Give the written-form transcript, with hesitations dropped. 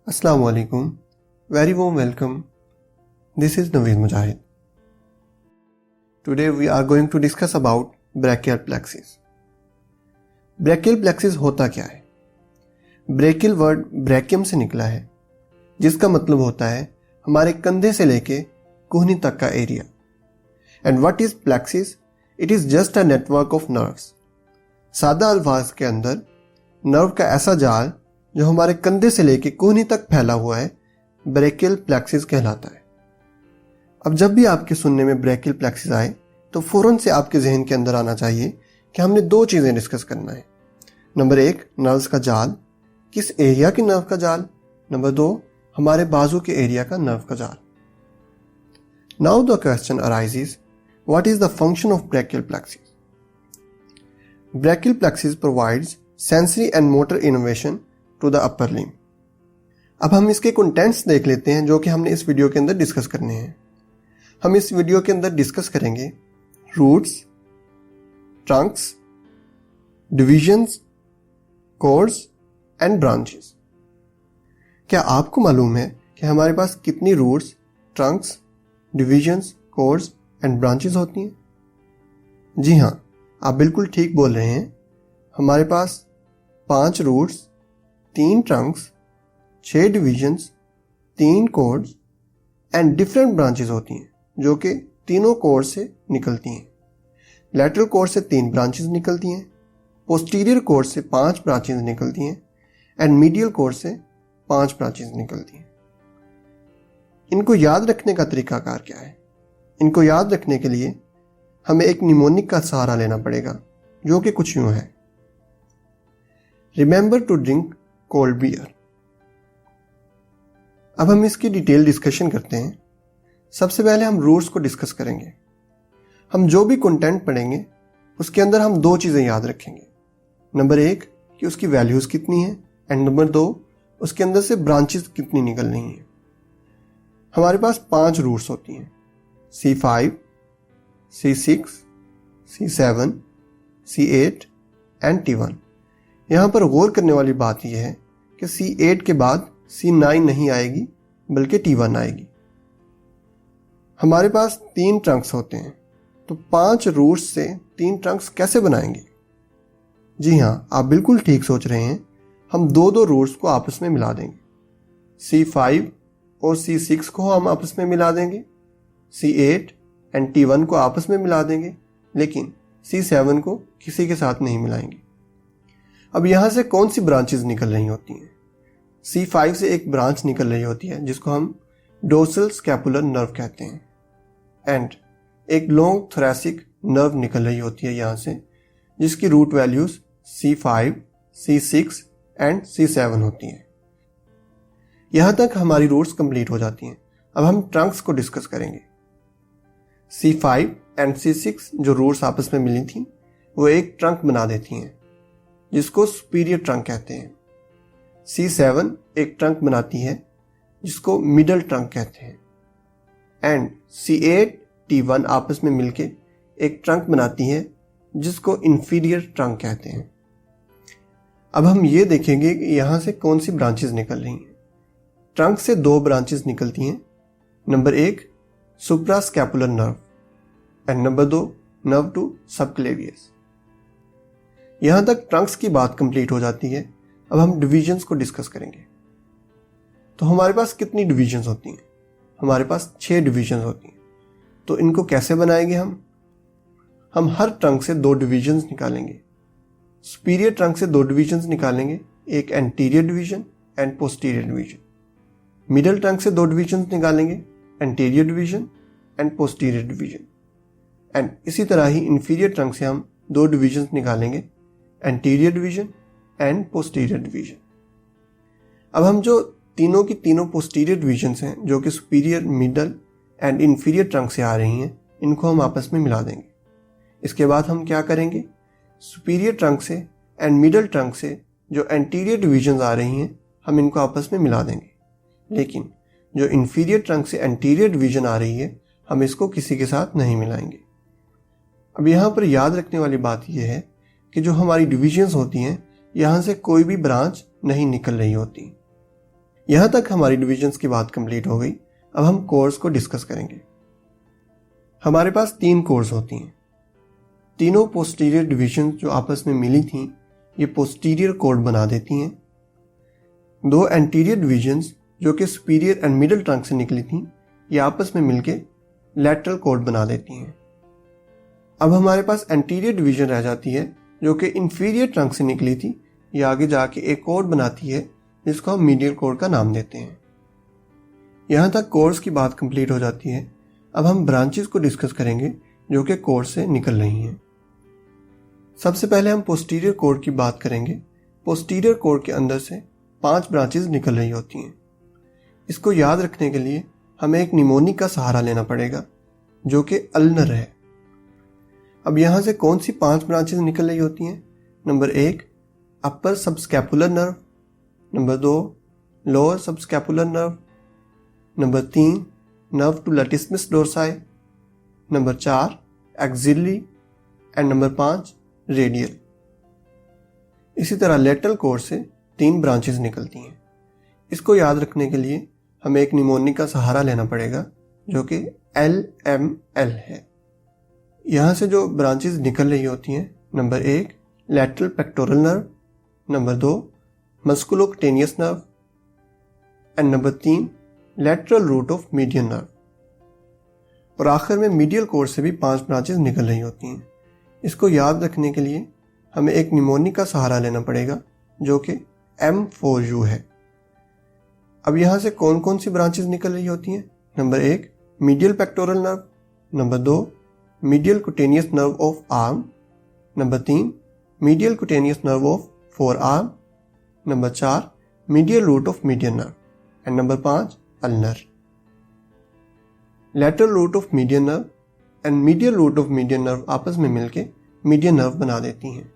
Assalamu alaikum. Very warm welcome. This is Naveed Mujahid. Today we are going to discuss about brachial plexus. Brachial plexus होता क्या है? Brachial word ब्रैकियम से निकला है, जिसका मतलब होता है हमारे कंधे से लेके कोहनी तक का area. And what is plexus? It is just a network of nerves. सादा अल्फाज के अंदर नर्व का ऐसा जाल जो हमारे कंधे से लेके कोहनी तक फैला हुआ है ब्रैकियल प्लेक्सिस कहलाता है. अब जब भी आपके सुनने में ब्रैकियल प्लेक्सिस आए तो फौरन से आपके जहन के अंदर आना चाहिए कि हमने दो चीज़ें डिस्कस करना है. नंबर 1 नर्व्स का जाल, किस एरिया के नर्व का जाल. नंबर 2 हमारे बाजू के एरिया का नर्व का जाल. Now the question arises, what is the function of brachial plexus? Brachial plexus provides sensory and motor innovation to the upper limb. अब हम इसके कंटेंट्स देख लेते हैं जो कि हमने इस वीडियो के अंदर डिस्कस करने हैं. हम इस वीडियो के अंदर डिस्कस करेंगे roots, trunks, divisions, cords and branches. क्या आपको मालूम है कि हमारे पास कितनी roots, trunks, divisions, cords and branches होती हैं? जी हाँ, आप बिल्कुल ठीक बोल रहे हैं. हमारे पास 5 roots, 3 trunks, 6 divisions, 3 cords and different branches होती हैं जो कि तीनों कोर्ड से निकलती हैं. लैटरल कोर्ड से 3 ब्रांचेस निकलती हैं, पोस्टीरियर कोर्ड से 5 ब्रांचेस निकलती हैं एंड मीडियल कोर्ड से 5 ब्रांचेस निकलती हैं. इनको याद रखने का तरीकाकार क्या है? इनको याद रखने के लिए हमें एक निमोनिक का सहारा लेना पड़ेगा जो कि कुछ यूं है. Remember to drink cold beer. अब हम इसकी डिटेल डिस्कशन करते हैं. सबसे पहले हम रूट्स को डिस्कस करेंगे. हम जो भी कंटेंट पढ़ेंगे उसके अंदर हम 2 चीज़ें याद रखेंगे. नंबर 1 कि उसकी वैल्यूज़ कितनी है एंड नंबर 2 उसके अंदर से ब्रांचेस कितनी निकल रही हैं. हमारे पास 5 रूट्स होती हैं, C5, C6, C7, C8 and T1. यहाँ पर गौर करने वाली बात यह है कि C8 के बाद C9 नहीं आएगी बल्कि T1 आएगी. हमारे पास 3 ट्रंक्स होते हैं, तो 5 रूट्स से 3 ट्रंक्स कैसे बनाएंगे? जी हाँ, आप बिल्कुल ठीक सोच रहे हैं. हम 2 रूट्स को आपस में मिला देंगे. C5 और C6 को हम आपस में मिला देंगे, C8 एंड T1 को आपस में मिला देंगे, लेकिन C7 को किसी के साथ नहीं मिलाएंगे. अब यहाँ से कौन सी ब्रांचेस निकल रही होती हैं? C5 से एक ब्रांच निकल रही होती है जिसको हम डोर्सल स्कैपुलर नर्व कहते हैं एंड एक लॉन्ग थोरैसिक नर्व निकल रही होती है यहाँ से, जिसकी root values C5, C6 and C7 होती हैं. यहाँ तक हमारी रूट्स कंप्लीट हो जाती हैं. अब हम ट्रंक्स को डिस्कस करेंगे. C5 एंड C6 जो रूट्स आपस में मिली थी वो एक ट्रंक बना देती हैं जिसको सुपीरियर ट्रंक कहते हैं. C7 एक ट्रंक बनाती है जिसको मिडल ट्रंक कहते हैं एंड C8, T1 आपस में मिलके एक ट्रंक बनाती है जिसको इंफीरियर ट्रंक कहते हैं. अब हम ये देखेंगे कि यहाँ से कौन सी ब्रांचेस निकल रही हैं. ट्रंक से 2 ब्रांचेस निकलती हैं. Number 1 suprascapular nerve and number 2 nerve to subclavius. यहाँ तक ट्रंक्स की बात कंप्लीट हो जाती है. अब हम डिविजन्स को डिस्कस करेंगे. तो हमारे पास कितनी डिविजन्स होती हैं? हमारे पास 6 डिविजन्स होती हैं. तो इनको कैसे बनाएंगे हम हर ट्रंक से 2 डिविजन्स निकालेंगे. सुपीरियर ट्रंक से 2 डिविजन्स निकालेंगे, एक anterior division and posterior division. Middle trunk से 2 डिविजन्स निकालेंगे, anterior division and posterior division. And इसी तरह ही इंफीरियर ट्रंक से हम 2 डिविजन्स निकालेंगे, anterior division and posterior division. अब हम जो तीनों की तीनों पोस्टीरियर डिवीजन्स हैं जो कि superior, middle and inferior trunk से आ रही हैं, इनको हम आपस में मिला देंगे. इसके बाद हम क्या करेंगे? सुपीरियर ट्रंक से एंड मिडल ट्रंक से जो एंटीरियर डिवीजन्स आ रही हैं हम इनको आपस में मिला देंगे, लेकिन जो इंफीरियर ट्रंक से एंटीरियर डिवीजन आ रही है हम इसको किसी के साथ नहीं मिलाएंगे. अब यहाँ पर याद रखने वाली बात यह है कि जो हमारी डिविजन्स होती हैं यहाँ से कोई भी ब्रांच नहीं निकल रही होती. यहाँ तक हमारी डिविजन्स की बात कंप्लीट हो गई। अब हम कोर्स को डिस्कस करेंगे। हमारे पास 3 कोर्स होती हैं। तीनों पोस्टीरियर डिविजन जो आपस में मिली थी ये पोस्टीरियर कॉर्ड बना देती हैं। 2 एंटीरियर डिविजन्स जो कि सुपीरियर एंड मिडिल ट्रंक से निकली थी ये आपस में मिलके लैटरल कॉर्ड बना देती हैं। अब हमारे पास एंटीरियर डिवीजन रह जाती है जो कि इंफीरियर ट्रंक से निकली थी। ये आगे जाके एक कॉर्ड बनाती है जिसको हम मीडियल कॉर्ड का नाम देते हैं। यहाँ तक कोर्स की बात कंप्लीट हो जाती है। अब हम ब्रांचेस को डिस्कस करेंगे जो कि कोर्स से निकल रही हैं। सबसे पहले हम पोस्टीरियर कॉर्ड की बात करेंगे। पोस्टीरियर कॉर्ड के अंदर से 5 ब्रांचेस निकल रही होती हैं। इसको याद रखने के लिए हमें एक निमोनिक का सहारा लेना पड़ेगा जो कि अल्नर है। अब यहाँ से कौन सी 5 ब्रांचेस निकल रही होती हैं? Number 1 upper subscapular nerve, number 2 lower subscapular nerve, number 3 nerve to latissimus dorsi, number 4 axillary and number 5 radial. इसी तरह लेटरल कॉर्ड से 3 ब्रांचेस निकलती हैं। इसको याद रखने के लिए हमें एक निमोनिक का सहारा लेना पड़ेगा जो कि LML है। यहाँ से जो ब्रांचेस निकल रही होती हैं, number 1 lateral pectoral nerve, number 2 musculocutaneous nerve and number 3 lateral root of median nerve. और आखिर में मीडियल कॉर्ड से भी 5 ब्रांचेस निकल रही होती हैं। इसको याद रखने के लिए हमें एक निमोनिक का सहारा लेना पड़ेगा जो कि M4U है। अब यहाँ से कौन कौन सी ब्रांचेस निकल रही होती हैं? Number 1 medial pectoral nerve, number 2 medial cutaneous nerve of arm, number 3 medial cutaneous nerve of forearm, number 4 medial root of median nerve and number 5 ulnar. Lateral root of median nerve and medial root of median nerve आपस में मिलकर median nerve बना देती हैं।